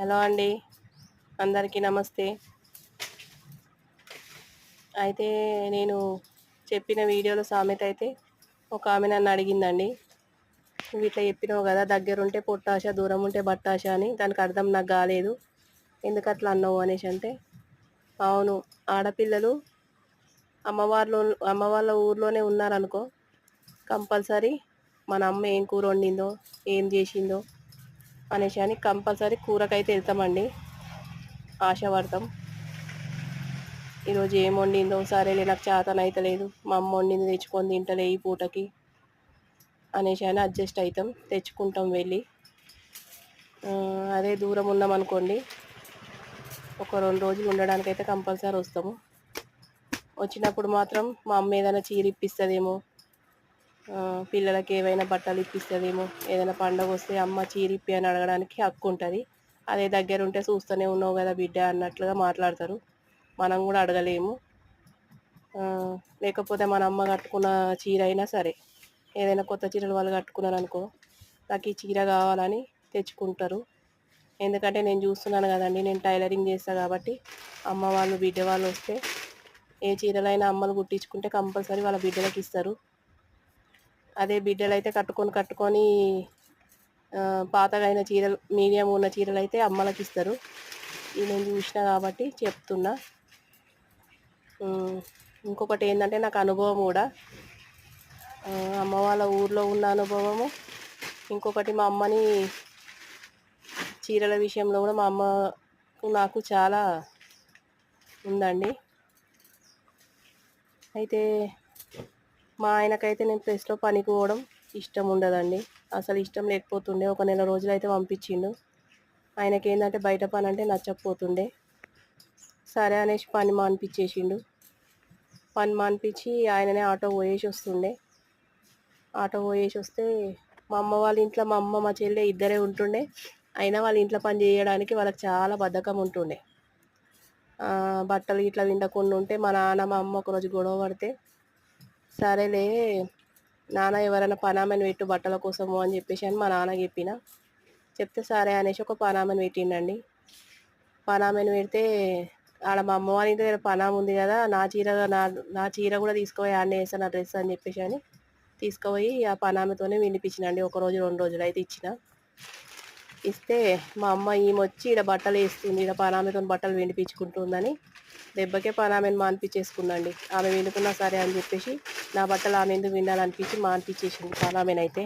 Hello అండి, అందరికీ నమస్తే. అయితే నేను చెప్పిన వీడియోలో సామెత అయితే ఒక ఆమె నన్ను అడిగిందండి. నువ్వు ఇట్లా చెప్పినావు కదా, దగ్గరుంటే పొట్టాశ దూరం ఉంటే బట్టాశ అని. దానికి అర్థం నాకు కాలేదు, ఎందుకు అట్లా అన్నావు అనేసి అంటే, అవును, ఆడపిల్లలు అమ్మ వాళ్ళ ఊర్లోనే ఉన్నారనుకో, కంపల్సరీ మన అమ్మ ఏం కూర వండిందో ఏం చేసిందో అనేసి అని కంపల్సరీ కూరకైతే వెళ్తామండి, ఆశపడతాం. ఈరోజు ఏం వండిందో, సరేలే నాకు చేతనైతలేదు, మా అమ్మ వండింది తెచ్చుకొని తింటలే ఈ పూటకి అనేసి అని అడ్జస్ట్ అవుతాం, తెచ్చుకుంటాం వెళ్ళి. అదే దూరం ఉన్నాం అనుకోండి, ఒక 2 రోజులు ఉండడానికైతే కంపల్సరీ వస్తాము. వచ్చినప్పుడు మాత్రం మా అమ్మ ఏదైనా చీర ఇప్పిస్తుందేమో, పిల్లలకి ఏవైనా బట్టలు ఇప్పిస్తుందేమో, ఏదైనా పండగ వస్తే అమ్మ చీర ఇప్పి అని అడగడానికి హక్కు ఉంటుంది. అదే దగ్గర ఉంటే చూస్తూనే ఉన్నావు కదా బిడ్డ అన్నట్లుగా మాట్లాడతారు, మనం కూడా అడగలేము. లేకపోతే మన అమ్మ కట్టుకున్న చీర అయినా సరే, ఏదైనా కొత్త చీరలు వాళ్ళు కట్టుకున్నారు అనుకో, నాకు ఈ చీర కావాలని తెచ్చుకుంటారు. ఎందుకంటే నేను చూస్తున్నాను కదండి, నేను టైలరింగ్ చేస్తాను కాబట్టి అమ్మ వాళ్ళు బిడ్డ వాళ్ళు వస్తే ఏ చీరలైనా అమ్మలు కుట్టించుకుంటే కంపల్సరీ వాళ్ళ బిడ్డలకు ఇస్తారు. అదే బిడ్డలు అయితే కట్టుకొని పాతగా అయిన చీరలు, మీడియం ఉన్న చీరలు అయితే అమ్మలకి ఇస్తారు. ఇది నేను చూసిన కాబట్టి చెప్తున్నా. ఇంకొకటి ఏంటంటే, నాకు అనుభవం కూడా, అమ్మ వాళ్ళ ఊర్లో ఉన్న అనుభవము. ఇంకొకటి మా అమ్మని చీరల విషయంలో కూడా మా అమ్మకు నాకు చాలా ఉందండి. అయితే మా ఆయనకైతే నేను ప్రెస్లో పనికి పోవడం ఇష్టం ఉండదండి, అసలు ఇష్టం లేకపోతుండే. ఒక నెల రోజులు అయితే పంపించిండు. ఆయనకి ఏంటంటే బయట పని అంటే నచ్చకపోతుండే. సరే అనేసి పని మానిపించేసిండు. పని మానిపించి ఆయననే ఆటో పోయేసి వస్తుండే. ఆటో పోయేసి వస్తే మా అమ్మ వాళ్ళ ఇంట్లో మా అమ్మ మా చెల్లె ఇద్దరే ఉంటుండే. అయినా వాళ్ళ ఇంట్లో పని చేయడానికి వాళ్ళకి చాలా బద్ధకం ఉంటుండే. బట్టలు ఇట్లా విండకుండా ఉంటే మా నాన్న మా అమ్మ ఒకరోజు గొడవ పడితే, సరేలే నాన్న ఎవరైనా పనామని పెట్టు బట్టల కోసము అని చెప్పేసి అని మా నాన్న చెప్తే సరే అనేసి ఒక పనామని పెట్టిండండి. పనామని పెడితే ఆడ మా అమ్మ వాళ్ళ ఇంటి దగ్గర పనామ ఉంది కదా, నా చీర కూడా తీసుకుపోయి ఆడనే వేసాను, నా డ్రెస్ అని చెప్పేసి అని తీసుకుపోయి ఆ పనామతోనే వినిపించినండి. 1 రోజు 2 రోజులు అయితే ఇస్తే మా అమ్మ ఈమె ఈడ బట్టలు వేస్తుంది, ఈడ పనామెతో బట్టలు వినిపించుకుంటుందని దెబ్బకే పనామెను మానిపించేసుకున్నాండి. ఆమె వినుకున్నా సరే అని చెప్పేసి నా బట్టలు ఆమె ఎందుకు వినాలనిపించి మానిపించేసింది పనామెనైతే.